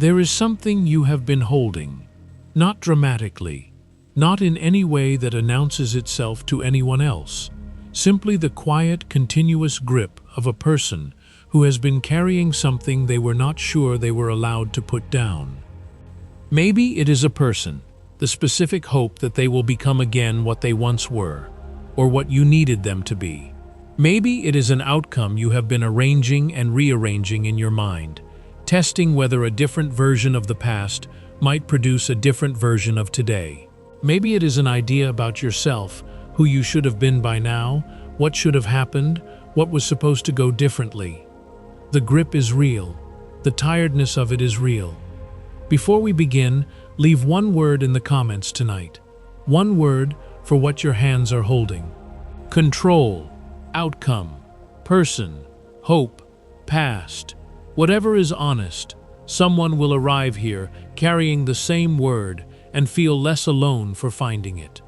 There is something you have been holding, not dramatically, not in any way that announces itself to anyone else, simply the quiet, continuous grip of a person who has been carrying something they were not sure they were allowed to put down. Maybe it is a person, the specific hope that they will become again what they once were, or what you needed them to be. Maybe it is an outcome you have been arranging and rearranging in your mind, testing whether a different version of the past might produce a different version of today. Maybe it is an idea about yourself, who you should have been by now, what should have happened, what was supposed to go differently. The grip is real. The tiredness of it is real. Before we begin, leave one word in the comments tonight. One word for what your hands are holding. Control, outcome, person, hope, past. Whatever is honest, someone will arrive here carrying the same word and feel less alone for finding it.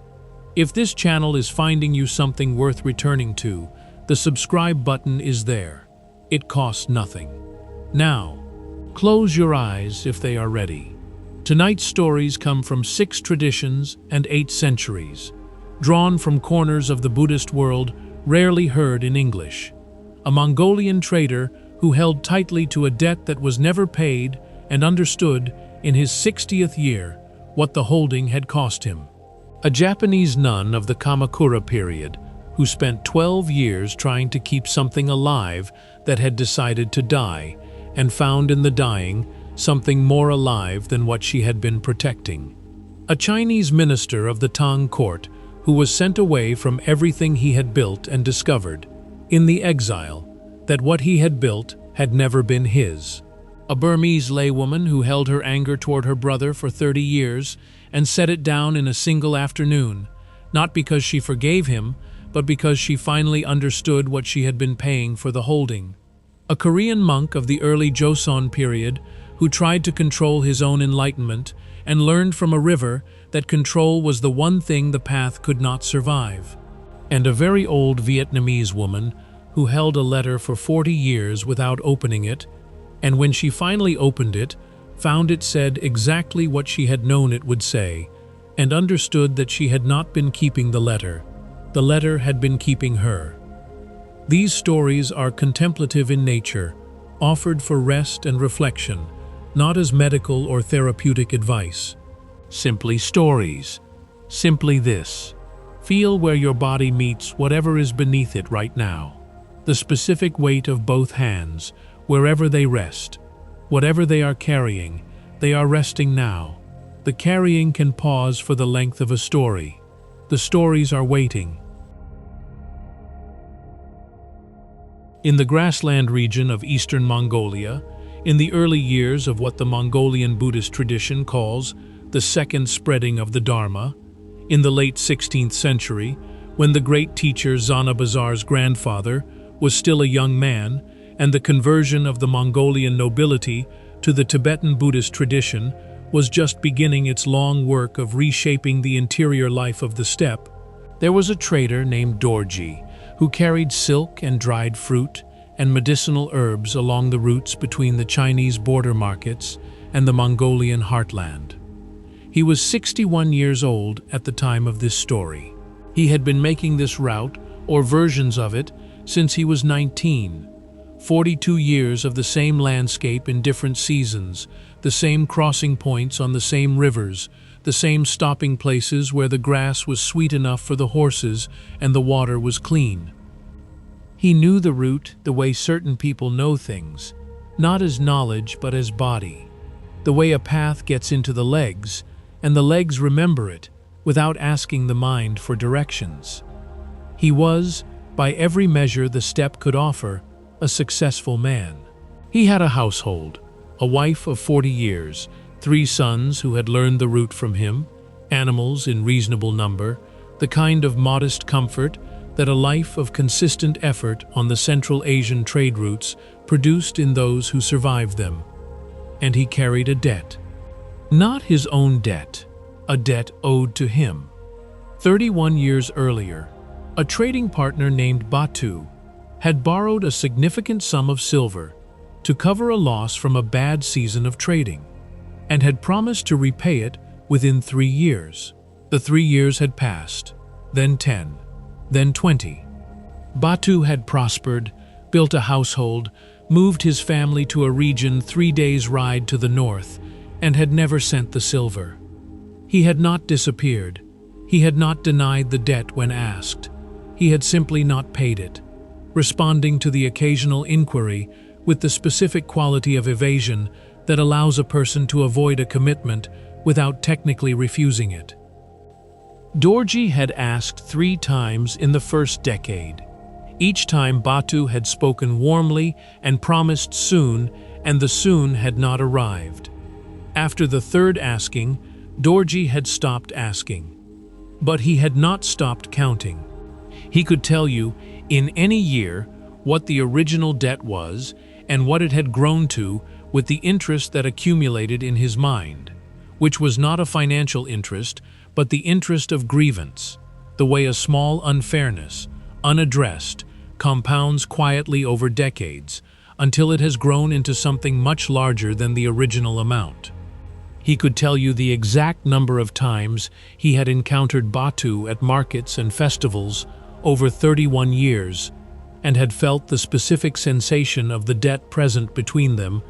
If this channel is finding you something worth returning to, the subscribe button is there. It costs nothing. Now, close your eyes if they are ready. Tonight's stories come from 6 traditions and 8 centuries, drawn from corners of the Buddhist world rarely heard in English. A Mongolian trader who held tightly to a debt that was never paid and understood in his 60th year what the holding had cost him. A Japanese nun of the Kamakura period who spent 12 years trying to keep something alive that had decided to die and found in the dying something more alive than what she had been protecting. A Chinese minister of the Tang court who was sent away from everything he had built and discovered, in the exile, that what he had built had never been his. A Burmese laywoman who held her anger toward her brother for 30 years and set it down in a single afternoon, not because she forgave him, but because she finally understood what she had been paying for the holding. A Korean monk of the early Joseon period who tried to control his own enlightenment and learned from a river that control was the one thing the path could not survive. And a very old Vietnamese woman who held a letter for 40 years without opening it, and when she finally opened it, found it said exactly what she had known it would say, and understood that she had not been keeping the letter. The letter had been keeping her. These stories are contemplative in nature, offered for rest and reflection, not as medical or therapeutic advice. Simply stories. Simply this. Feel where your body meets whatever is beneath it right now. The specific weight of both hands, wherever they rest. Whatever they are carrying, they are resting now. The carrying can pause for the length of a story. The stories are waiting. In the grassland region of eastern Mongolia, in the early years of what the Mongolian Buddhist tradition calls the second spreading of the Dharma, in the late 16th century, when the great teacher Zanabazar's grandfather was still a young man, and the conversion of the Mongolian nobility to the Tibetan Buddhist tradition was just beginning its long work of reshaping the interior life of the steppe, there was a trader named Dorji who carried silk and dried fruit and medicinal herbs along the routes between the Chinese border markets and the Mongolian heartland. He was 61 years old at the time of this story. He had been making this route, or versions of it, since he was 19. 42 years of the same landscape in different seasons, the same crossing points on the same rivers, the same stopping places where the grass was sweet enough for the horses and the water was clean. He knew the route the way certain people know things, not as knowledge but as body. The way a path gets into the legs, and the legs remember it without asking the mind for directions. He was, by every measure the steppe could offer, a successful man. He had a household, a wife of 40 years, 3 sons who had learned the route from him, animals in reasonable number, the kind of modest comfort that a life of consistent effort on the Central Asian trade routes produced in those who survived them. And he carried a debt. Not his own debt, a debt owed to him. 31 years earlier, a trading partner named Batu had borrowed a significant sum of silver to cover a loss from a bad season of trading. and had promised to repay it within 3 years. The 3 years had passed, then 10, then 20. Batu had prospered, built a household, moved his family to a region 3 days' ride to the north, and had never sent the silver. He had not disappeared. He had not denied the debt when asked. He had simply not paid it, responding to the occasional inquiry with the specific quality of evasion that allows a person to avoid a commitment without technically refusing it. Dorji had asked 3 times in the first decade. Each time Batu had spoken warmly and promised soon, and the soon had not arrived. After the 3rd asking, Dorji had stopped asking. But he had not stopped counting. He could tell you, in any year, what the original debt was and what it had grown to with the interest that accumulated in his mind, which was not a financial interest, but the interest of grievance, the way a small unfairness, unaddressed, compounds quietly over decades until it has grown into something much larger than the original amount. He could tell you the exact number of times he had encountered Batu at markets and festivals over 31 years, and had felt the specific sensation of the debt present between them,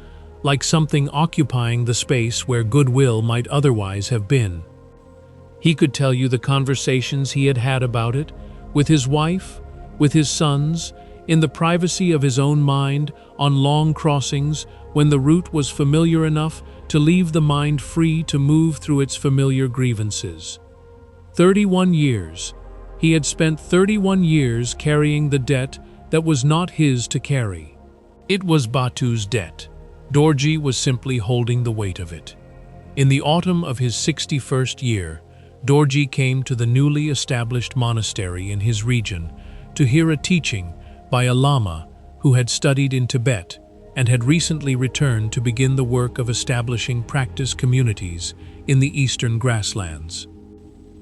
like something occupying the space where goodwill might otherwise have been. He could tell you the conversations he had had about it, with his wife, with his sons, in the privacy of his own mind, on long crossings, when the route was familiar enough to leave the mind free to move through its familiar grievances. 31 years. He had spent 31 years carrying the debt that was not his to carry. It was Batu's debt. Dorji was simply holding the weight of it. In the autumn of his 61st year, Dorji came to the newly established monastery in his region to hear a teaching by a lama who had studied in Tibet and had recently returned to begin the work of establishing practice communities in the eastern grasslands.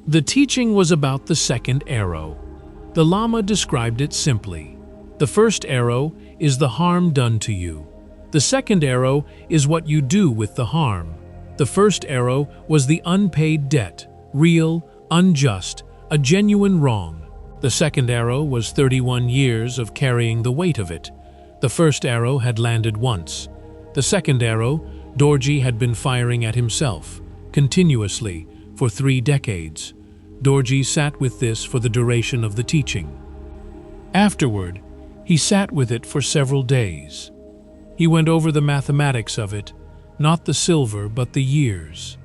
The teaching was about the 2nd arrow. The Lama described it simply. The 1st arrow is the harm done to you. The 2nd arrow is what you do with the harm. The 1st arrow was the unpaid debt, real, unjust, a genuine wrong. The 2nd arrow was 31 years of carrying the weight of it. The 1st arrow had landed once. The 2nd arrow, Dorji had been firing at himself, continuously, for 3 decades. Dorji sat with this for the duration of the teaching. Afterward, he sat with it for several days. He went over the mathematics of it, not the silver but the years.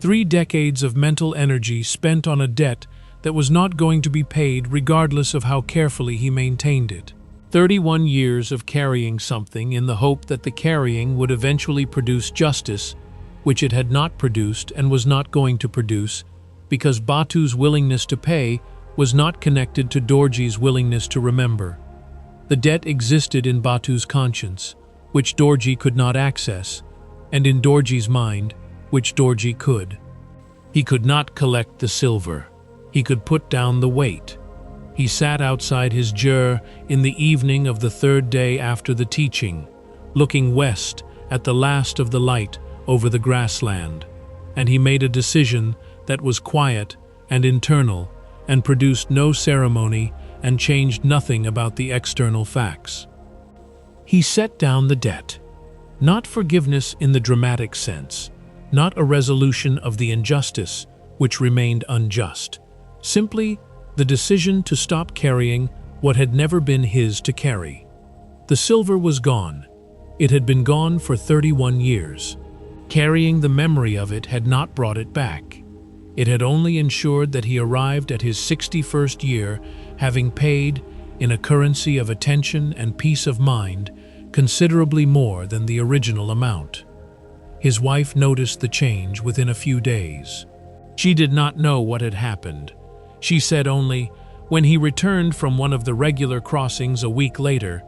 3 decades of mental energy spent on a debt that was not going to be paid regardless of how carefully he maintained it. 31 years of carrying something in the hope that the carrying would eventually produce justice, which it had not produced and was not going to produce, because Batu's willingness to pay was not connected to Dorji's willingness to remember. The debt existed in Batu's conscience, which Dorji could not access, and in Dorji's mind, which Dorji could. He could not collect the silver. He could put down the weight. He sat outside his jur in the evening of the 3rd day after the teaching, looking west at the last of the light over the grassland, and he made a decision that was quiet and internal and produced no ceremony and changed nothing about the external facts. He set down the debt, not forgiveness in the dramatic sense, not a resolution of the injustice which remained unjust, simply the decision to stop carrying what had never been his to carry. The silver was gone. It had been gone for 31 years. Carrying the memory of it had not brought it back. It had only ensured that he arrived at his 61st year having paid, in a currency of attention and peace of mind, considerably more than the original amount. His wife noticed the change within a few days. She did not know what had happened. She said only, when he returned from one of the regular crossings a week later,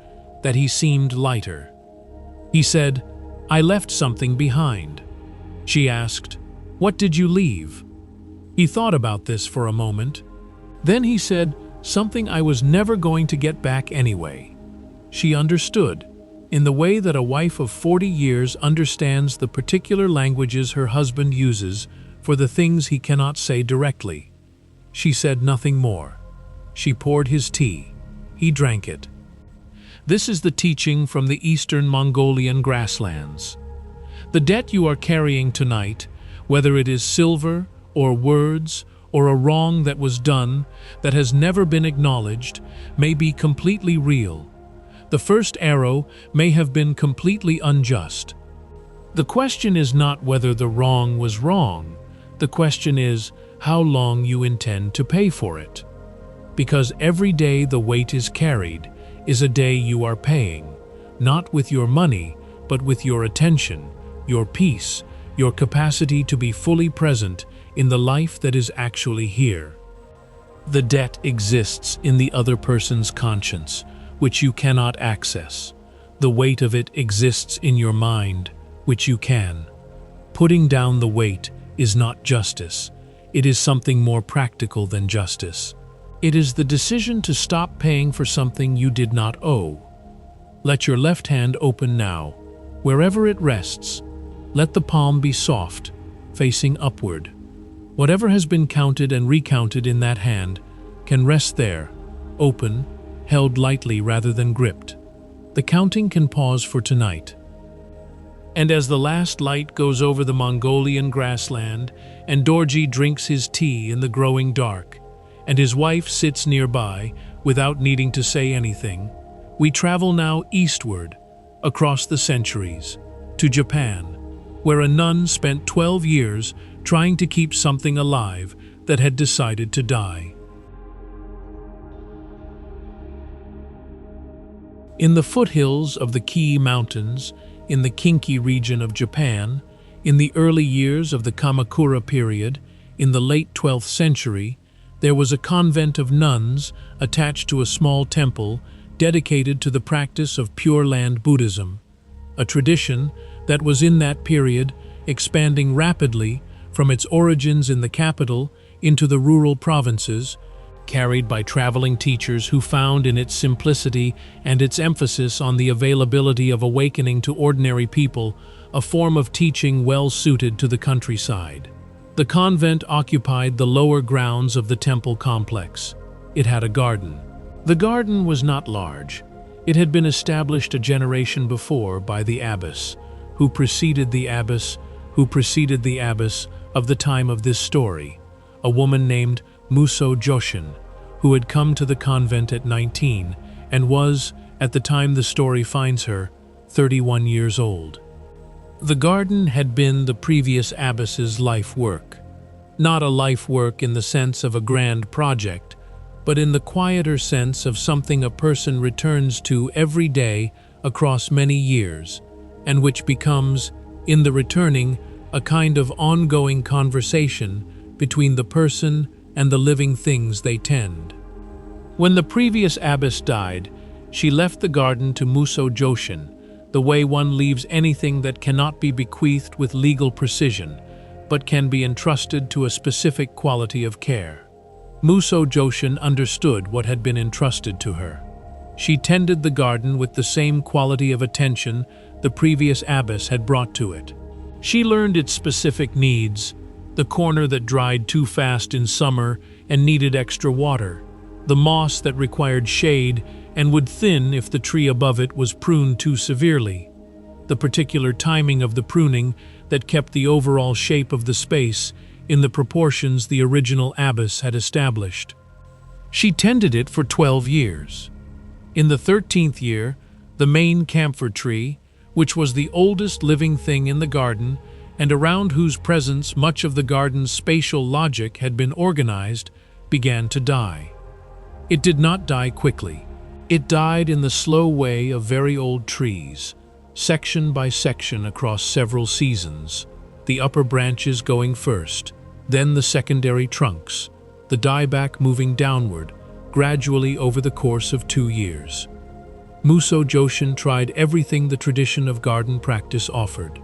that he seemed lighter. He said, "I left something behind." She asked, "What did you leave?" He thought about this for a moment. Then he said, "Something I was never going to get back anyway." She understood. in the way that a wife of 40 years understands the particular languages her husband uses for the things he cannot say directly. She said nothing more. She poured his tea. He drank it. This is the teaching from the eastern Mongolian grasslands. The debt you are carrying tonight, whether it is silver or words or a wrong that was done that has never been acknowledged, may be completely real. The first arrow may have been completely unjust. The question is not whether the wrong was wrong. The question is how long you intend to pay for it. Because every day the weight is carried is a day you are paying, not with your money, but with your attention, your peace, your capacity to be fully present in the life that is actually here. The debt exists in the other person's conscience, which you cannot access. The weight of it exists in your mind, which you can. Putting down the weight is not justice. It is something more practical than justice. It is the decision to stop paying for something you did not owe. Let your left hand open now. Wherever it rests, let the palm be soft, facing upward. Whatever has been counted and recounted in that hand can rest there, open, held lightly rather than gripped. The counting can pause for tonight. And as the last light goes over the Mongolian grassland and Dorji drinks his tea in the growing dark, and his wife sits nearby without needing to say anything, we travel now eastward, across the centuries, to Japan, where a nun spent 12 years trying to keep something alive that had decided to die. In the foothills of the Kii Mountains, in the Kinki region of Japan, in the early years of the Kamakura period, in the late 12th century, there was a convent of nuns attached to a small temple dedicated to the practice of Pure Land Buddhism, a tradition that was in that period expanding rapidly from its origins in the capital into the rural provinces, carried by traveling teachers who found in its simplicity and its emphasis on the availability of awakening to ordinary people a form of teaching well suited to the countryside. The convent occupied the lower grounds of the temple complex. It had a garden. The garden was not large. It had been established a generation before by the abbess, who preceded the abbess of the time of this story, a woman named Muso Joshin, who had come to the convent at 19 and was, at the time the story finds her, 31 years old. The garden had been the previous abbess's life work. Not a life work in the sense of a grand project, but in the quieter sense of something a person returns to every day across many years, and which becomes, in the returning, a kind of ongoing conversation between the person and the living things they tend. When the previous abbess died, she left the garden to Muso Joshin, the way one leaves anything that cannot be bequeathed with legal precision, but can be entrusted to a specific quality of care. Muso Joshin understood what had been entrusted to her. She tended the garden with the same quality of attention the previous abbess had brought to it. She learned its specific needs, the corner that dried too fast in summer and needed extra water, the moss that required shade and would thin if the tree above it was pruned too severely, the particular timing of the pruning that kept the overall shape of the space in the proportions the original abbess had established. She tended it for 12 years. In the 13th year, the main camphor tree, which was the oldest living thing in the garden and around whose presence much of the garden's spatial logic had been organized, began to die. It did not die quickly. It died in the slow way of very old trees, section by section across several seasons, the upper branches going first, then the secondary trunks, the dieback moving downward, gradually over the course of 2 years. Muso Joshin tried everything the tradition of garden practice offered.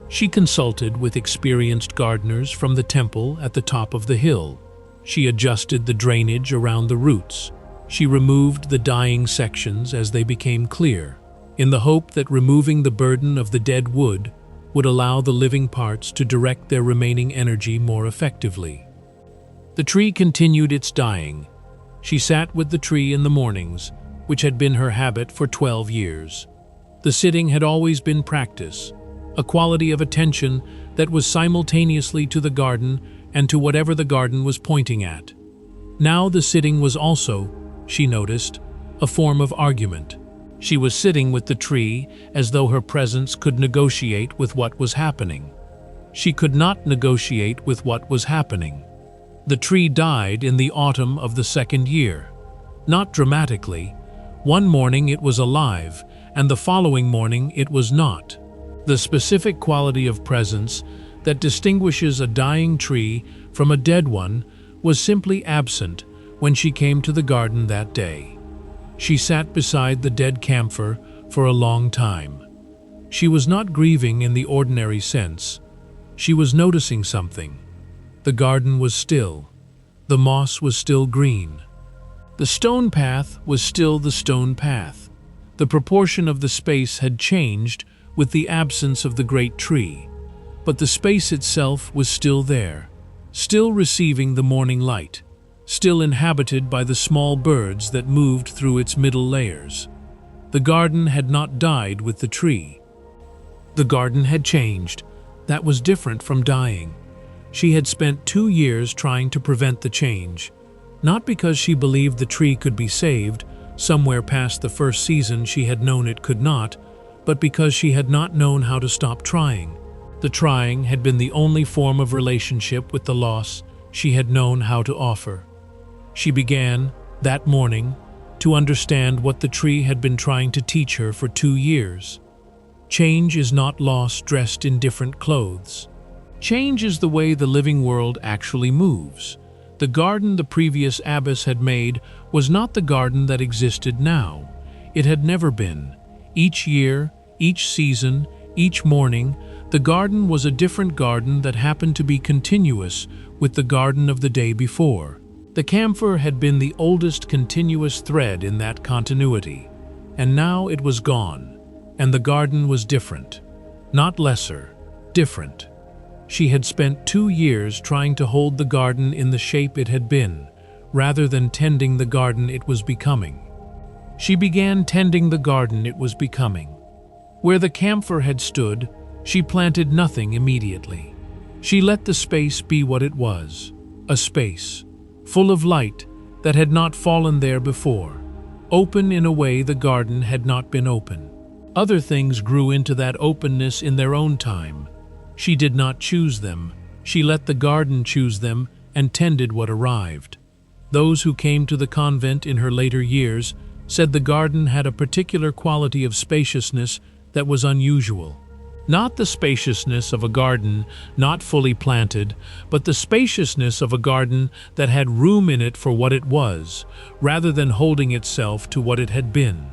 She consulted with experienced gardeners from the temple at the top of the hill. She adjusted the drainage around the roots. She removed the dying sections as they became clear. in the hope that removing the burden of the dead wood would allow the living parts to direct their remaining energy more effectively. The tree continued its dying. She sat with the tree in the mornings, which had been her habit for 12 years. The sitting had always been practice, a quality of attention that was simultaneously to the garden and to whatever the garden was pointing at. Now the sitting was also, she noticed, a form of argument. She was sitting with the tree as though her presence could negotiate with what was happening. She could not negotiate with what was happening. The tree died in the autumn of the second year. Not dramatically. One morning it was alive, and the following morning it was not. The specific quality of presence that distinguishes a dying tree from a dead one was simply absent when she came to the garden that day. She sat beside the dead camphor for a long time. She was not grieving in the ordinary sense. She was noticing something. The garden was still. The moss was still green. The stone path was still the stone path. The proportion of the space had changed with the absence of the great tree, but the space itself was still there, still receiving the morning light, still inhabited by the small birds that moved through its middle layers. The garden had not died with the tree. The garden had changed. That was different from dying. She had spent 2 years trying to prevent the change, not because she believed the tree could be saved. Somewhere past the first season she had known it could not, but because she had not known how to stop trying. The trying had been the only form of relationship with the loss she had known how to offer. She began, that morning, to understand what the tree had been trying to teach her for 2 years. Change is not loss dressed in different clothes. Change is the way the living world actually moves. The garden the previous abbess had made was not the garden that existed now. It had never been. Each year, each season, each morning, the garden was a different garden that happened to be continuous with the garden of the day before. The camphor had been the oldest continuous thread in that continuity, and now it was gone, and the garden was different. Not lesser, different. She had spent 2 years trying to hold the garden in the shape it had been, rather than tending the garden it was becoming. She began tending the garden it was becoming. Where the camphor had stood, she planted nothing immediately. She let the space be what it was, a space, full of light that had not fallen there before, open in a way the garden had not been open. Other things grew into that openness in their own time. She did not choose them. She let the garden choose them and tended what arrived. Those who came to the convent in her later years said the garden had a particular quality of spaciousness that was unusual. Not the spaciousness of a garden not fully planted, but the spaciousness of a garden that had room in it for what it was, rather than holding itself to what it had been.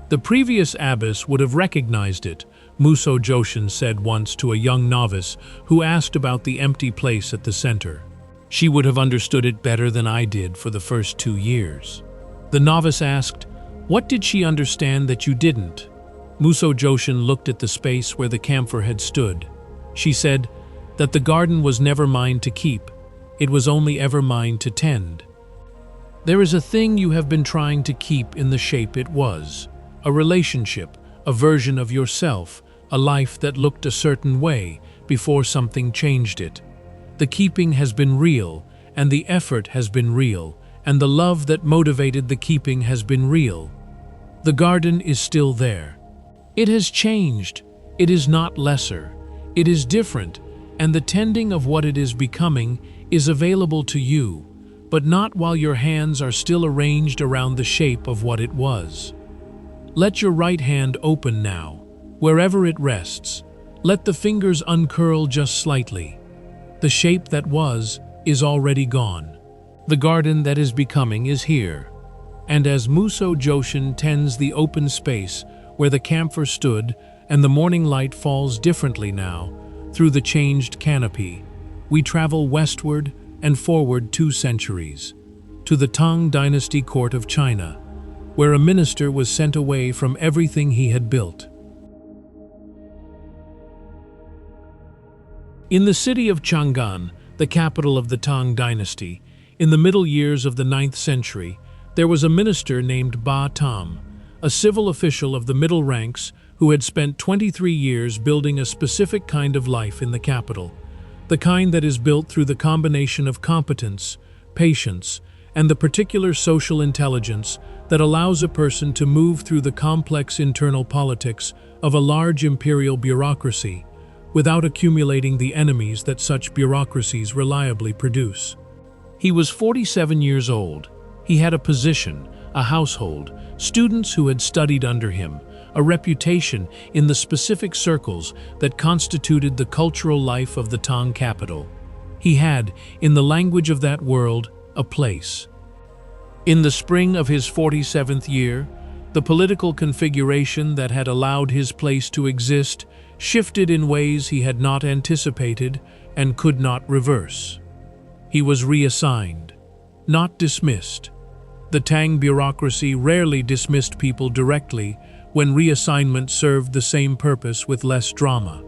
The previous abbess would have recognized it, Muso Joshin said once to a young novice who asked about the empty place at the center. She would have understood it better than I did for the first 2 years. The novice asked, "What did she understand that you didn't?" Muso Joshin looked at the space where the camphor had stood. She said that the garden was never mine to keep, it was only ever mine to tend. There is a thing you have been trying to keep in the shape it was, a relationship, a version of yourself, a life that looked a certain way before something changed it. The keeping has been real, and the effort has been real, and the love that motivated the keeping has been real. The garden is still there. It has changed. It is not lesser. It is different, and the tending of what it is becoming is available to you, but not while your hands are still arranged around the shape of what it was. Let your right hand open now, wherever it rests. Let the fingers uncurl just slightly. The shape that was is already gone. The garden that is becoming is here. And as Muso Joshin tends the open space where the camphor stood and the morning light falls differently now through the changed canopy, we travel westward and forward 2 centuries, to the Tang Dynasty court of China. where a minister was sent away from everything he had built. In the city of Chang'an, the capital of the Tang Dynasty, in the middle years of the 9th century, there was a minister named Ba Tam, a civil official of the middle ranks who had spent 23 years building a specific kind of life in the capital, the kind that is built through the combination of competence, patience, and the particular social intelligence that allows a person to move through the complex internal politics of a large imperial bureaucracy without accumulating the enemies that such bureaucracies reliably produce. He was 47 years old. He had a position, a household, students who had studied under him, a reputation in the specific circles that constituted the cultural life of the Tang capital. He had, in the language of that world, a place. In the spring of his 47th year, the political configuration that had allowed his place to exist shifted in ways he had not anticipated and could not reverse. He was reassigned, not dismissed. The Tang bureaucracy rarely dismissed people directly when reassignment served the same purpose with less drama.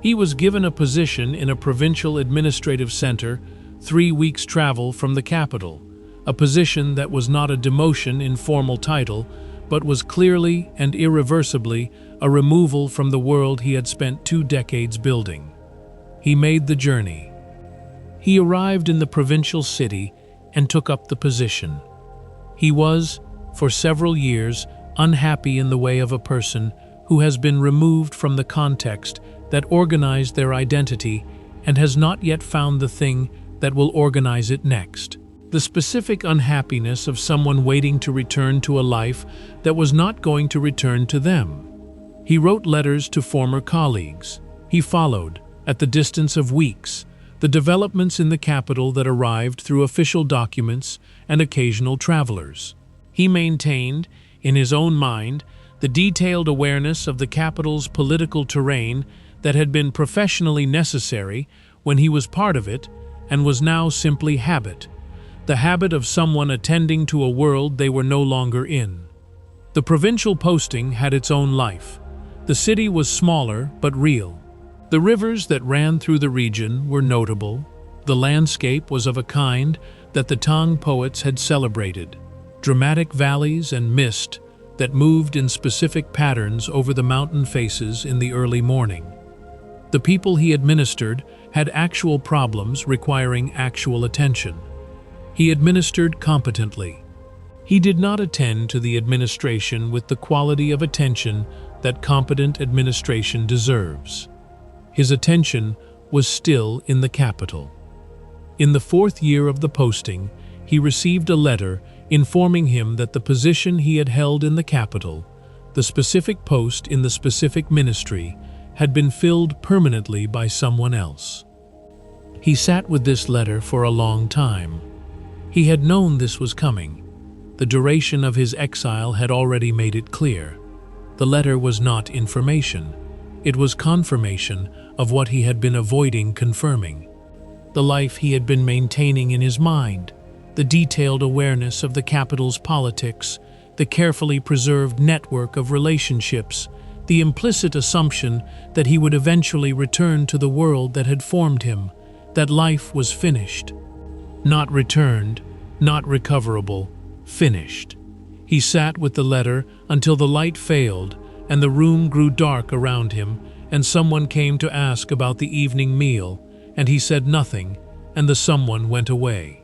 He was given a position in a provincial administrative center 3 weeks' travel from the capital, a position that was not a demotion in formal title, but was clearly and irreversibly a removal from the world he had spent 2 decades building. He made the journey. He arrived in the provincial city and took up the position. He was, for several years, unhappy in the way of a person who has been removed from the context that organized their identity and has not yet found the thing that will organize it next. The specific unhappiness of someone waiting to return to a life that was not going to return to them. He wrote letters to former colleagues. He followed, at the distance of weeks, the developments in the capital that arrived through official documents and occasional travelers. He maintained, in his own mind, the detailed awareness of the capital's political terrain that had been professionally necessary when he was part of it and was now simply habit, the habit of someone attending to a world they were no longer in. The provincial posting had its own life. The city was smaller but real. The rivers that ran through the region were notable. The landscape was of a kind that the Tang poets had celebrated. Dramatic valleys and mist that moved in specific patterns over the mountain faces in the early morning. The people he administered had actual problems requiring actual attention. He administered competently. He did not attend to the administration with the quality of attention that competent administration deserves. His attention was still in the capital. In the 4th year of the posting, he received a letter informing him that the position he had held in the capital, the specific post in the specific ministry, had been filled permanently by someone else. He sat with this letter for a long time. He had known this was coming. The duration of his exile had already made it clear. The letter was not information. It was confirmation of what he had been avoiding confirming. The life he had been maintaining in his mind, the detailed awareness of the capital's politics, the carefully preserved network of relationships, the implicit assumption that he would eventually return to the world that had formed him, that life was finished. Not returned, not recoverable, finished. He sat with the letter until the light failed and the room grew dark around him, and someone came to ask about the evening meal, and he said nothing, and the someone went away.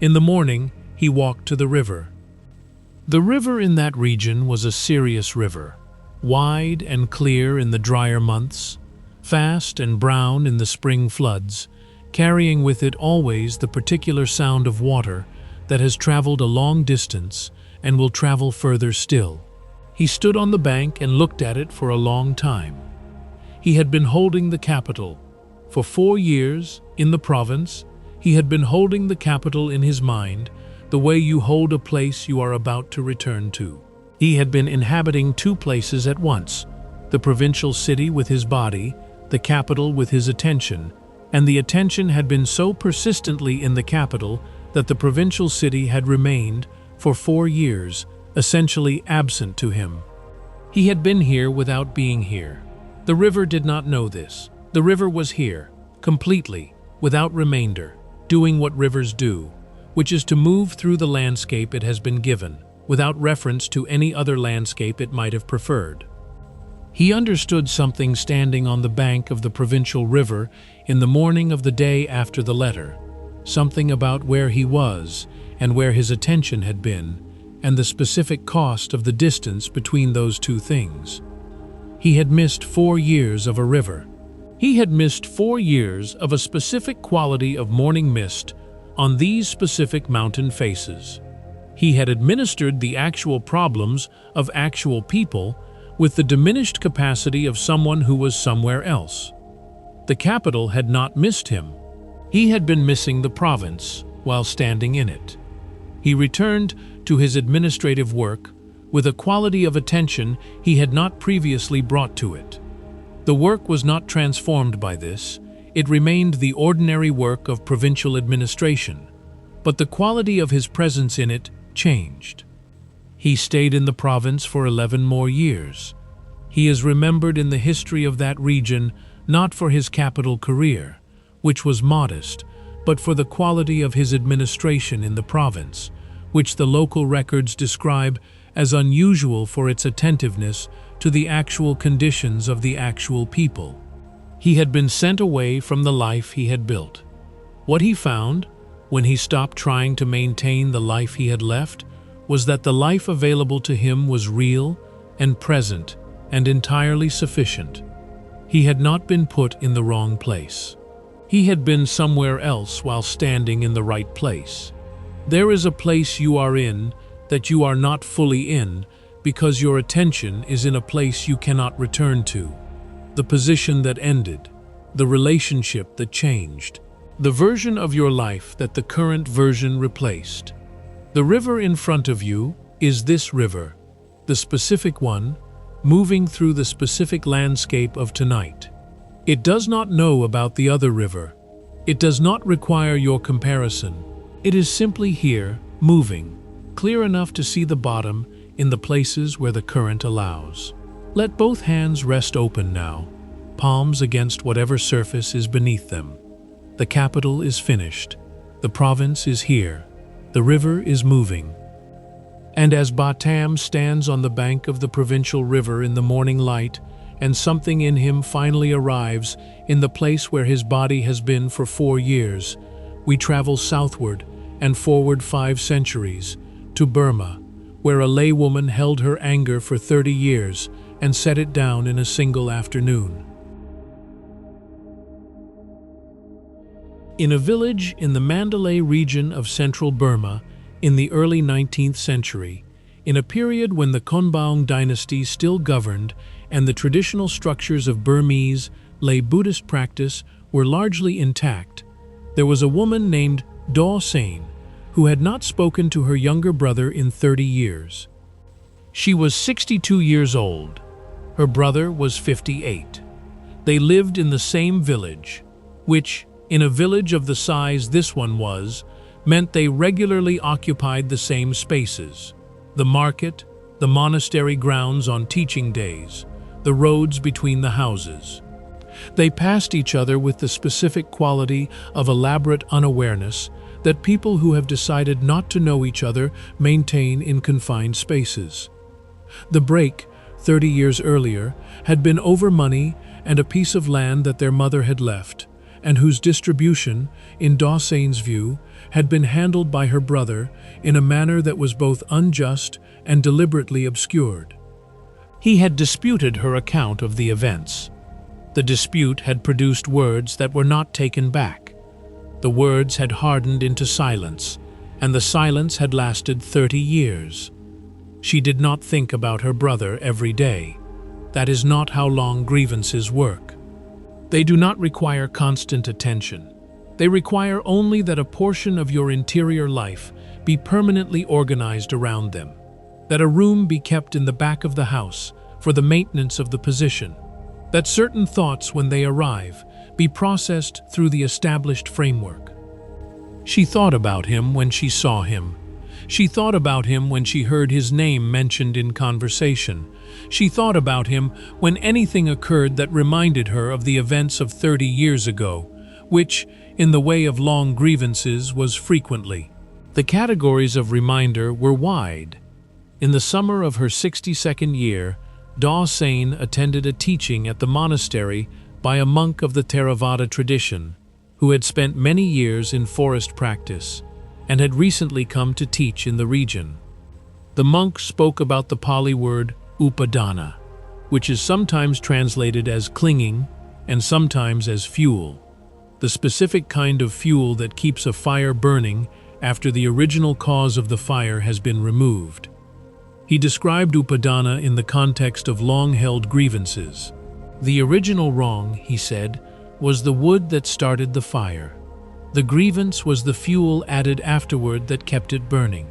In the morning, he walked to the river. The river in that region was a serious river, wide and clear in the drier months, fast and brown in the spring floods, carrying with it always the particular sound of water that has traveled a long distance and will travel further still. He stood on the bank and looked at it for a long time. He had been holding the capital. For 4 years, in the province, he had been holding the capital in his mind, the way you hold a place you are about to return to. He had been inhabiting 2 places at once, the provincial city with his body, the capital with his attention, and the attention had been so persistently in the capital that the provincial city had remained, for 4 years, essentially absent to him. He had been here without being here. The river did not know this. The river was here, completely, without remainder, doing what rivers do, which is to move through the landscape it has been given, without reference to any other landscape it might have preferred. He understood something standing on the bank of the provincial river in the morning of the day after the letter, something about where he was and where his attention had been, and the specific cost of the distance between those two things. He had missed 4 years of a river. He had missed 4 years of a specific quality of morning mist on these specific mountain faces. He had administered the actual problems of actual people with the diminished capacity of someone who was somewhere else. The capital had not missed him. He had been missing the province while standing in it. He returned to his administrative work with a quality of attention he had not previously brought to it. The work was not transformed by this. It remained the ordinary work of provincial administration, but the quality of his presence in it changed. He stayed in the province for 11 more years. He is remembered in the history of that region not for his capital career, which was modest, but for the quality of his administration in the province, which the local records describe as unusual for its attentiveness to the actual conditions of the actual people. He had been sent away from the life he had built. What he found, when he stopped trying to maintain the life he had left, was that the life available to him was real and present and entirely sufficient. He had not been put in the wrong place. He had been somewhere else while standing in the right place. There is a place you are in that you are not fully in because your attention is in a place you cannot return to. The position that ended, the relationship that changed, the version of your life that the current version replaced. The river in front of you is this river, the specific one, moving through the specific landscape of tonight. It does not know about the other river. It does not require your comparison. It is simply here, moving, clear enough to see the bottom in the places where the current allows. Let both hands rest open now, palms against whatever surface is beneath them. The capital is finished. The province is here. The river is moving. And as Batam stands on the bank of the provincial river in the morning light, and something in him finally arrives in the place where his body has been for 4 years, we travel southward and forward 5 centuries to Burma, where a laywoman held her anger for 30 years and set it down in a single afternoon. In a village in the Mandalay region of central Burma, in the early 19th century, in a period when the Tang Dynasty still governed and the traditional structures of Burmese lay Buddhist practice were largely intact, there was a woman named Daw Sain who had not spoken to her younger brother in 30 years. She was 62 years old. Her brother was 58. They lived in the same village, which, in a village of the size this one was, meant they regularly occupied the same spaces: the market, the monastery grounds on teaching days, the roads between the houses. They passed each other with the specific quality of elaborate unawareness that people who have decided not to know each other maintain in confined spaces. The break, 30 years earlier, had been over money and a piece of land that their mother had left, and whose distribution, in Daw Sain's view, had been handled by her brother in a manner that was both unjust and deliberately obscured. He had disputed her account of the events. The dispute had produced words that were not taken back. The words had hardened into silence, and the silence had lasted 30 years. She did not think about her brother every day. That is not how long grievances work. They do not require constant attention. They require only that a portion of your interior life be permanently organized around them, that a room be kept in the back of the house for the maintenance of the position, that certain thoughts, when they arrive, be processed through the established framework. She thought about him when she saw him. She thought about him when she heard his name mentioned in conversation. She thought about him when anything occurred that reminded her of the events of 30 years ago, which, in the way of long grievances, was frequently. The categories of reminder were wide. In the summer of her 62nd year, Daw Sain attended a teaching at the monastery by a monk of the Theravada tradition, who had spent many years in forest practice and had recently come to teach in the region. The monk spoke about the Pali word upadana, which is sometimes translated as clinging and sometimes as fuel, the specific kind of fuel that keeps a fire burning after the original cause of the fire has been removed. He described upadana in the context of long-held grievances. The original wrong, he said, was the wood that started the fire. The grievance was the fuel added afterward that kept it burning.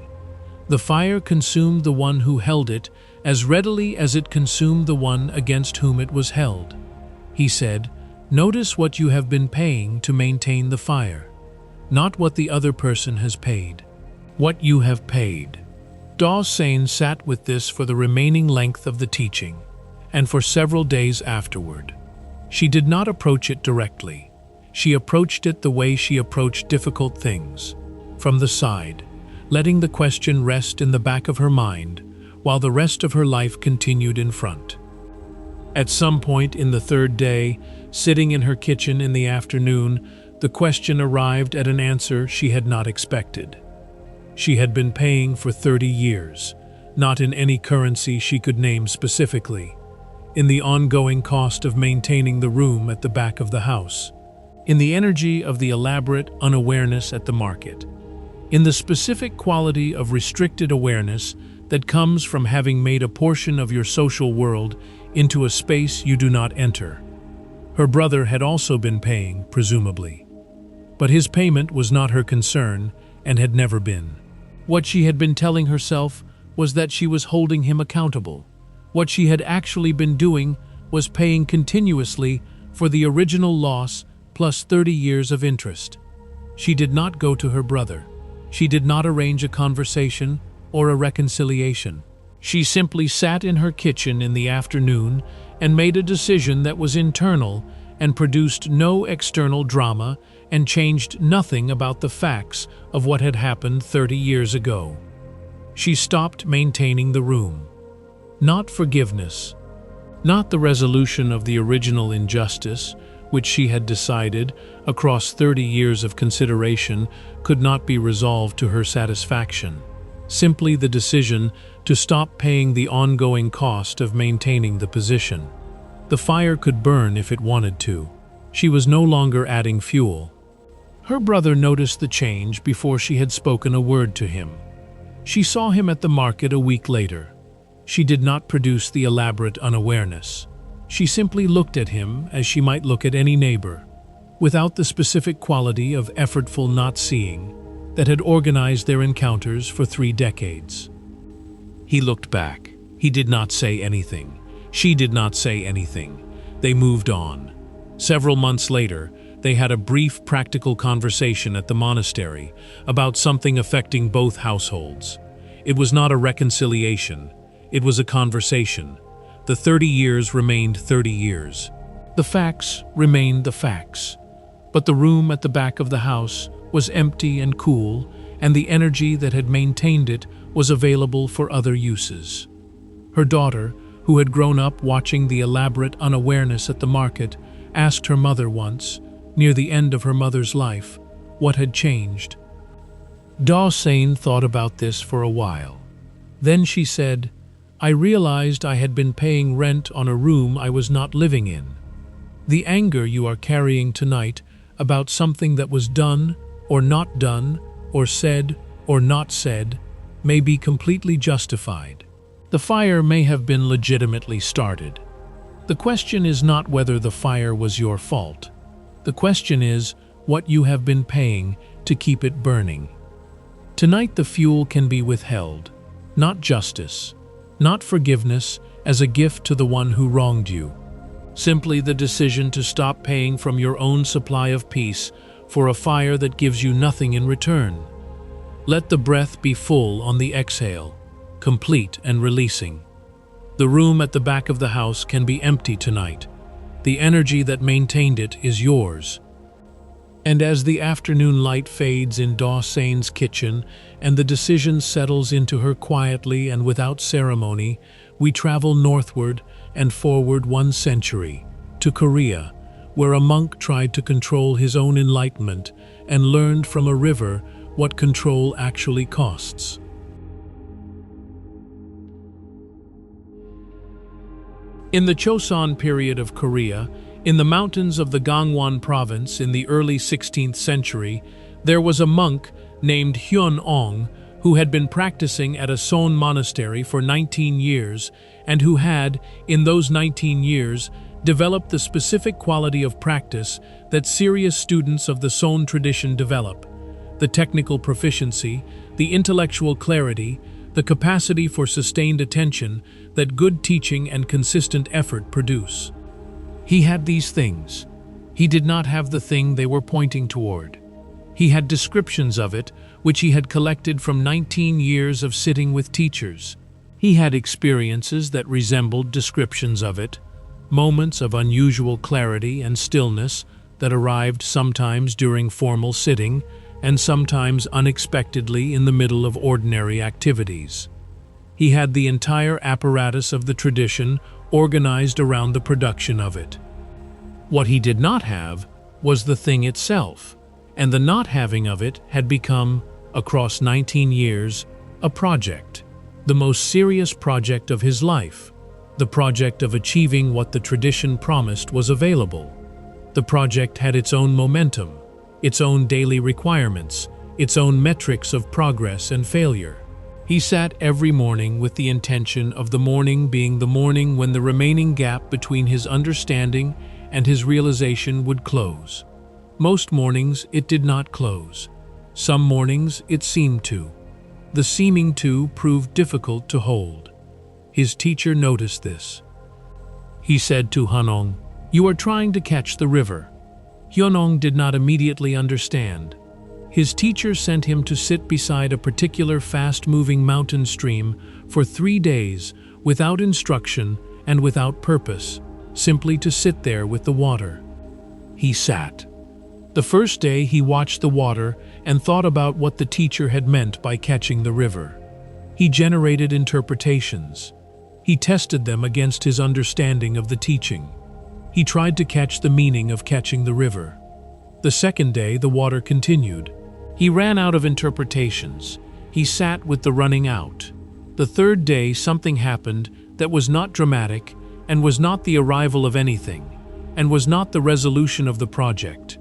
The fire consumed the one who held it as readily as it consumed the one against whom it was held. He said, "Notice what you have been paying to maintain the fire, not what the other person has paid. What you have paid." Daw Sain sat with this for the remaining length of the teaching, and for several days afterward. She did not approach it directly. She approached it the way she approached difficult things, from the side, letting the question rest in the back of her mind while the rest of her life continued in front. At some point in the third day, sitting in her kitchen in the afternoon, the question arrived at an answer she had not expected. She had been paying for 30 years, not in any currency she could name specifically, in the ongoing cost of maintaining the room at the back of the house, in the energy of the elaborate unawareness at the market, in the specific quality of restricted awareness that comes from having made a portion of your social world into a space you do not enter. Her brother had also been paying, presumably. But his payment was not her concern and had never been. What she had been telling herself was that she was holding him accountable. What she had actually been doing was paying continuously for the original loss plus 30 years of interest. She did not go to her brother. She did not arrange a conversation or a reconciliation. She simply sat in her kitchen in the afternoon and made a decision that was internal and produced no external drama and changed nothing about the facts of what had happened 30 years ago. She stopped maintaining the room. Not forgiveness, not the resolution of the original injustice, which she had decided, across 30 years of consideration, could not be resolved to her satisfaction. Simply the decision to stop paying the ongoing cost of maintaining the position. The fire could burn if it wanted to. She was no longer adding fuel. Her brother noticed the change before she had spoken a word to him. She saw him at the market a week later. She did not produce the elaborate unawareness. She simply looked at him as she might look at any neighbor, without the specific quality of effortful not seeing that had organized their encounters for 3 decades. He looked back. He did not say anything. She did not say anything. They moved on. Several months later, they had a brief practical conversation at the monastery about something affecting both households. It was not a reconciliation. It was a conversation. The 30 years remained 30 years. The facts remained the facts. But the room at the back of the house was empty and cool, and the energy that had maintained it was available for other uses. Her daughter, who had grown up watching the elaborate unawareness at the market, asked her mother once, near the end of her mother's life, what had changed. Daw Sain thought about this for a while. Then she said, "I realized I had been paying rent on a room I was not living in. The anger you are carrying tonight about something that was done or not done or said or not said may be completely justified. The fire may have been legitimately started. The question is not whether the fire was your fault. The question is what you have been paying to keep it burning. Tonight the fuel can be withheld, not justice, not forgiveness as a gift to the one who wronged you. Simply the decision to stop paying from your own supply of peace for a fire that gives you nothing in return. Let the breath be full on the exhale, complete and releasing. The room at the back of the house can be empty tonight. The energy that maintained it is yours. And as the afternoon light fades in Daw Sane's kitchen and the decision settles into her quietly and without ceremony, we travel northward and forward 1 century, to Korea, where a monk tried to control his own enlightenment and learned from a river what control actually costs. In the Choson period of Korea, in the mountains of the Gangwon province in the early 16th century, there was a monk named Hyun-ong who had been practicing at a Seon monastery for 19 years and who had, in those 19 years, developed the specific quality of practice that serious students of the Seon tradition develop: the technical proficiency, the intellectual clarity, the capacity for sustained attention that good teaching and consistent effort produce. He had these things. He did not have the thing they were pointing toward. He had descriptions of it, which he had collected from 19 years of sitting with teachers. He had experiences that resembled descriptions of it, moments of unusual clarity and stillness that arrived sometimes during formal sitting and sometimes unexpectedly in the middle of ordinary activities. He had the entire apparatus of the tradition organized around the production of it. What he did not have was the thing itself, and the not having of it had become, across 19 years, a project, the most serious project of his life, the project of achieving what the tradition promised was available. The project had its own momentum, its own daily requirements, its own metrics of progress and failure. He sat every morning with the intention of the morning being the morning when the remaining gap between his understanding and his realization would close. Most mornings it did not close. Some mornings it seemed to. The seeming to proved difficult to hold. His teacher noticed this. He said to Hyun-ong, "You are trying to catch the river." Hyun-ong did not immediately understand. His teacher sent him to sit beside a particular fast-moving mountain stream for 3 days without instruction and without purpose, simply to sit there with the water. He sat. The first day he watched the water and thought about what the teacher had meant by catching the river. He generated interpretations. He tested them against his understanding of the teaching. He tried to catch the meaning of catching the river. The second day the water continued. He ran out of interpretations. He sat with the running out. The third day something happened that was not dramatic and was not the arrival of anything, and was not the resolution of the project.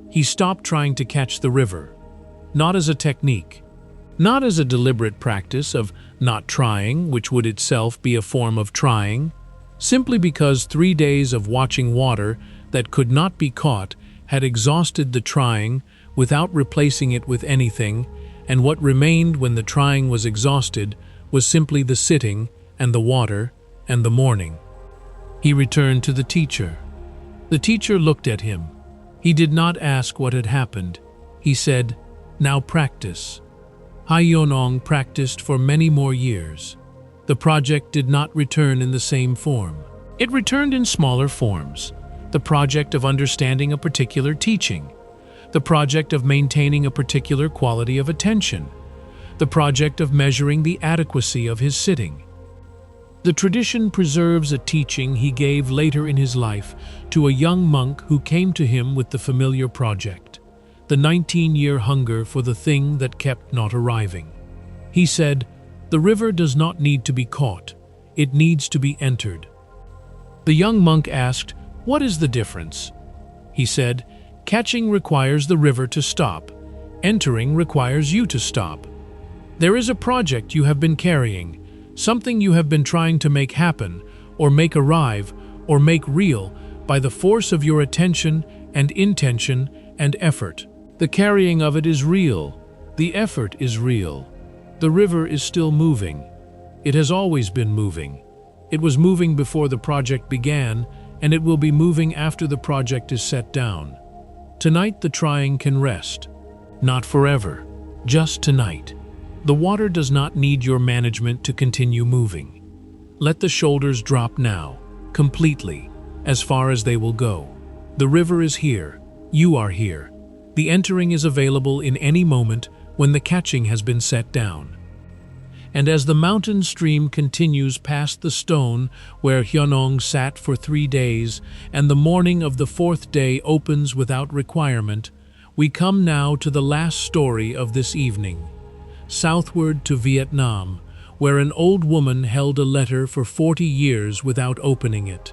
He stopped trying to catch the river, not as a technique, not as a deliberate practice of not trying, which would itself be a form of trying, simply because 3 days of watching water that could not be caught had exhausted the trying without replacing it with anything, and what remained when the trying was exhausted was simply the sitting and the water and the morning. He returned to the teacher. The teacher looked at him. He did not ask what had happened. He said, "Now practice." Hyun-ong practiced for many more years. The project did not return in the same form. It returned in smaller forms. The project of understanding a particular teaching, the project of maintaining a particular quality of attention, the project of measuring the adequacy of his sitting. The tradition preserves a teaching he gave later in his life to a young monk who came to him with the familiar project, the 19-year hunger for the thing that kept not arriving. He said, "The river does not need to be caught, it needs to be entered." The young monk asked, "What is the difference?" He said, "Catching requires the river to stop. Entering requires you to stop. There is a project you have been carrying, something you have been trying to make happen, or make arrive, or make real by the force of your attention and intention and effort. The carrying of it is real. The effort is real. The river is still moving. It has always been moving. It was moving before the project began, and it will be moving after the project is set down. Tonight the trying can rest. Not forever. Just tonight. The water does not need your management to continue moving. Let the shoulders drop now, completely, as far as they will go. The river is here. You are here. The entering is available in any moment when the catching has been set down. And as the mountain stream continues past the stone where Hyunong sat for 3 days, and the morning of the 4th day opens without requirement, we come now to the last story of this evening. Southward to Vietnam, where an old woman held a letter for 40 years without opening it.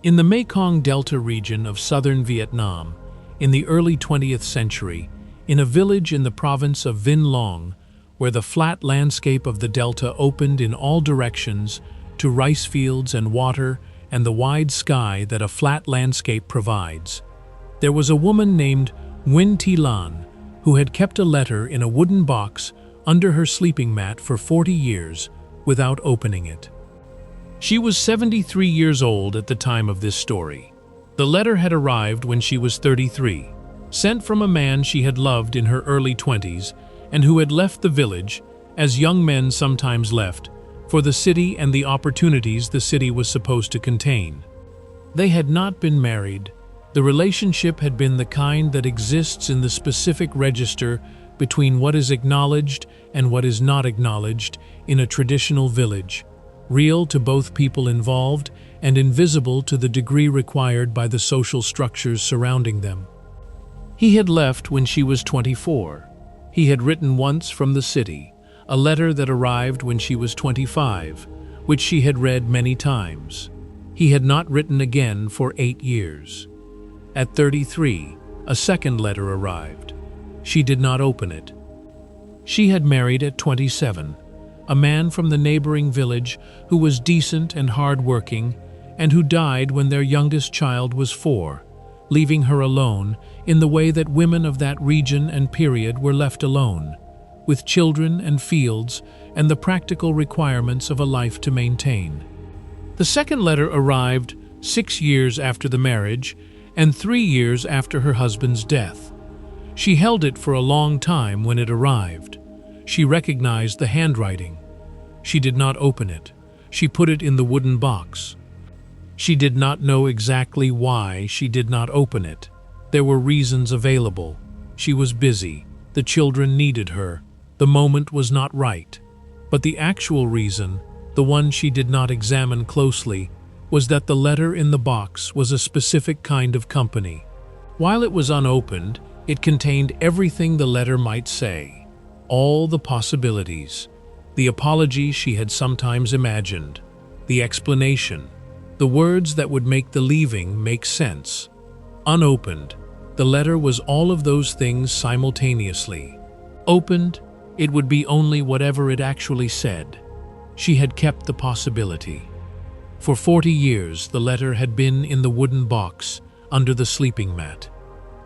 In the Mekong Delta region of southern Vietnam, in the early 20th century, in a village in the province of Vinh Long, where the flat landscape of the delta opened in all directions to rice fields and water and the wide sky that a flat landscape provides, there was a woman named Nguyen Thi Lan who had kept a letter in a wooden box under her sleeping mat for 40 years without opening it. She was 73 years old at the time of this story. The letter had arrived when she was 33, sent from a man she had loved in her early 20s and who had left the village, as young men sometimes left, for the city and the opportunities the city was supposed to contain. They had not been married. The relationship had been the kind that exists in the specific register between what is acknowledged and what is not acknowledged in a traditional village, real to both people involved and invisible to the degree required by the social structures surrounding them. He had left when she was 24. He had written once from the city, a letter that arrived when she was 25, which she had read many times. He had not written again for 8 years. At 33, a second letter arrived. She did not open it. She had married at 27, a man from the neighboring village who was decent and hard-working, and who died when their youngest child was 4, leaving her alone in the way that women of that region and period were left alone, with children and fields and the practical requirements of a life to maintain. The second letter arrived 6 years after the marriage and 3 years after her husband's death. She held it for a long time when it arrived. She recognized the handwriting. She did not open it. She put it in the wooden box. She did not know exactly why she did not open it. There were reasons available. She was busy. The children needed her. The moment was not right. But the actual reason, the one she did not examine closely, was that the letter in the box was a specific kind of company. While it was unopened, it contained everything the letter might say, all the possibilities, the apology she had sometimes imagined, the explanation, the words that would make the leaving make sense. Unopened, the letter was all of those things simultaneously. Opened, it would be only whatever it actually said. She had kept the possibility. For 40 years, the letter had been in the wooden box under the sleeping mat.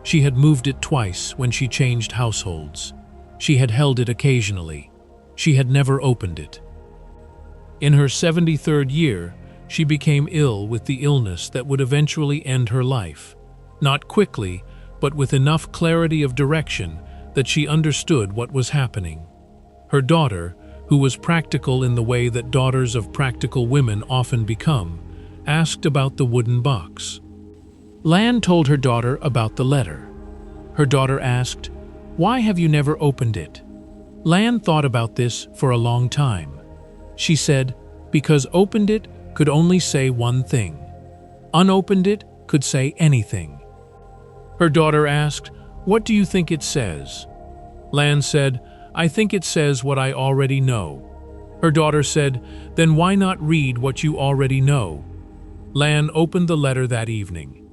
She had moved it twice when she changed households. She had held it occasionally. She had never opened it. In her 73rd year, she became ill with the illness that would eventually end her life. Not quickly, but with enough clarity of direction that she understood what was happening. Her daughter, who was practical in the way that daughters of practical women often become, asked about the wooden box. Lan told her daughter about the letter. Her daughter asked, "Why have you never opened it?" Lan thought about this for a long time. She said, "Because opened it could only say one thing. Unopened it could say anything." Her daughter asked, "What do you think it says?" Lan said, "I think it says what I already know." Her daughter said, "Then why not read what you already know?" Lan opened the letter that evening.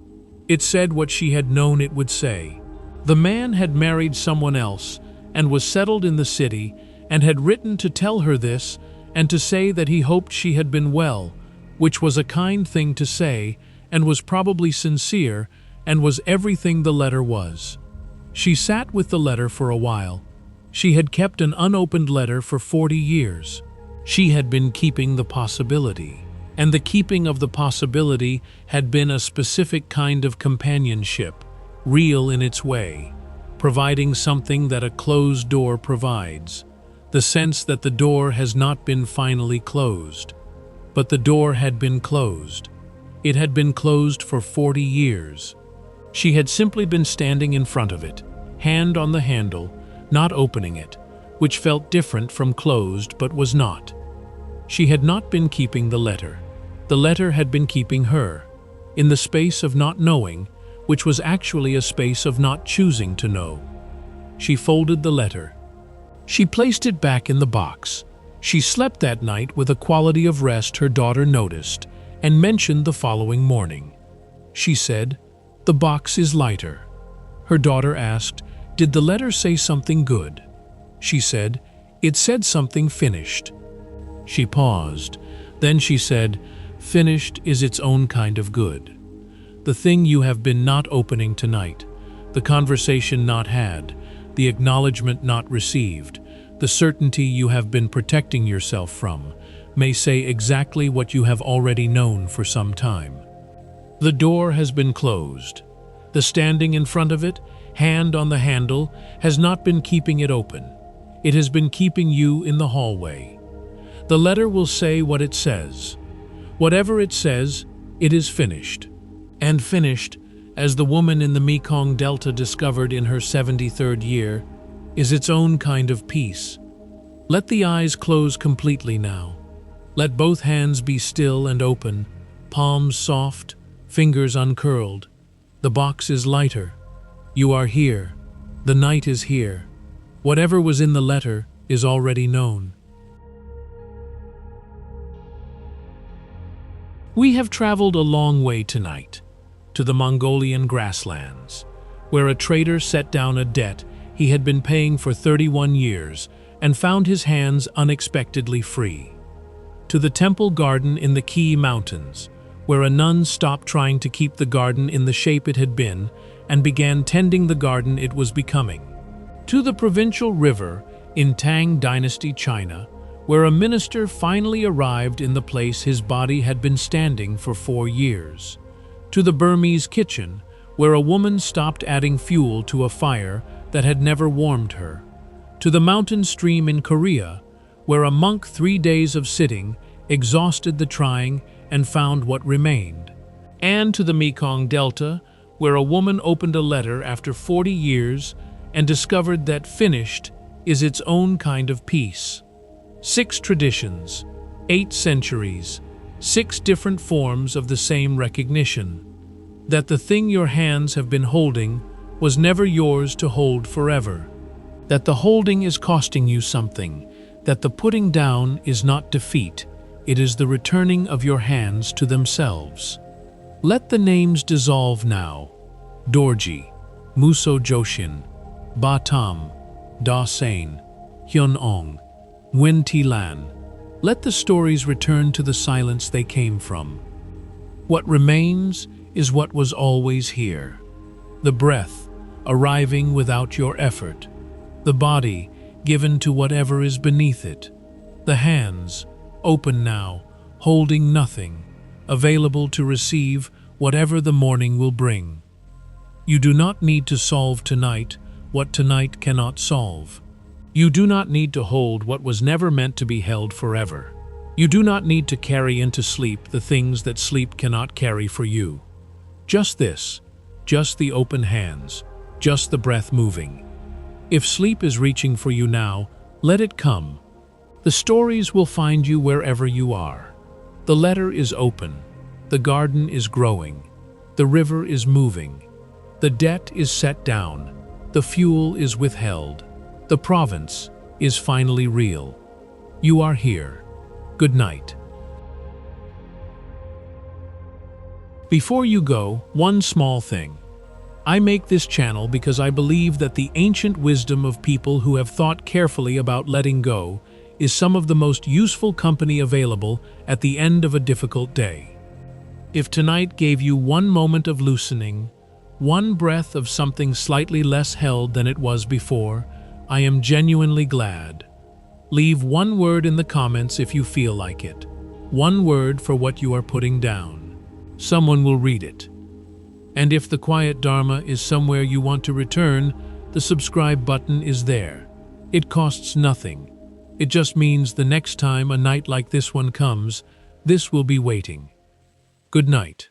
It said what she had known it would say. The man had married someone else and was settled in the city and had written to tell her this and to say that he hoped she had been well, which was a kind thing to say and was probably sincere and was everything the letter was. She sat with the letter for a while. She had kept an unopened letter for 40 years. She had been keeping the possibility. and the keeping of the possibility had been a specific kind of companionship, real in its way, providing something that a closed door provides, the sense that the door has not been finally closed. But the door had been closed. It had been closed for 40 years. She had simply been standing in front of it, hand on the handle, not opening it, which felt different from closed but was not. She had not been keeping the letter. The letter had been keeping her, in the space of not knowing, which was actually a space of not choosing to know. She folded the letter. She placed it back in the box. She slept that night with a quality of rest her daughter noticed and mentioned the following morning. She said, "The box is lighter." Her daughter asked, "Did the letter say something good?" She said, "It said something finished." She paused. Then she said, "Finished is its own kind of good. The thing you have been not opening tonight, the conversation not had, the acknowledgement not received, the certainty you have been protecting yourself from, may say exactly what you have already known for some time. The door has been closed. The standing in front of it, hand on the handle, has not been keeping it open. It has been keeping you in the hallway. The letter will say what it says. Whatever it says, it is finished. And finished, as the woman in the Mekong Delta discovered in her 73rd year, is its own kind of peace. Let the eyes close completely now. Let both hands be still and open, palms soft, fingers uncurled. The box is lighter. You are here. The night is here. Whatever was in the letter is already known. We have traveled a long way tonight, to the Mongolian grasslands, where a trader set down a debt he had been paying for 31 years and found his hands unexpectedly free. To the temple garden in the Key Mountains, where a nun stopped trying to keep the garden in the shape it had been and began tending the garden it was becoming. To the provincial river in Tang Dynasty, China, where a minister finally arrived in the place his body had been standing for 4 years. To the Burmese kitchen, where a woman stopped adding fuel to a fire that had never warmed her. To the mountain stream in Korea, where a monk 3 days of sitting exhausted the trying and found what remained. And to the Mekong Delta, where a woman opened a letter after 40 years and discovered that finished is its own kind of peace. 6 traditions, 8 centuries, 6 different forms of the same recognition. That the thing your hands have been holding was never yours to hold forever. That the holding is costing you something. That the putting down is not defeat. It is the returning of your hands to themselves. Let the names dissolve now. Dorji, Muso Joshin, Ba Tam, Da Sain, Hyun Ong, Nguyen Thi Lan. Let the stories return to the silence they came from. What remains is what was always here. The breath, arriving without your effort. The body, given to whatever is beneath it. The hands, open now, holding nothing, available to receive whatever the morning will bring. You do not need to solve tonight what tonight cannot solve. You do not need to hold what was never meant to be held forever. You do not need to carry into sleep the things that sleep cannot carry for you. Just this, just the open hands, just the breath moving. If sleep is reaching for you now, let it come. The stories will find you wherever you are. The letter is open. The garden is growing. The river is moving. The debt is set down. The fuel is withheld. The province is finally real. You are here. Good night. Before you go, one small thing. I make this channel because I believe that the ancient wisdom of people who have thought carefully about letting go is some of the most useful company available at the end of a difficult day. If tonight gave you one moment of loosening, one breath of something slightly less held than it was before, I am genuinely glad. Leave one word in the comments if you feel like it. One word for what you are putting down. Someone will read it. And if the quiet Dharma is somewhere you want to return, the subscribe button is there. It costs nothing. It just means the next time a night like this one comes, this will be waiting. Good night.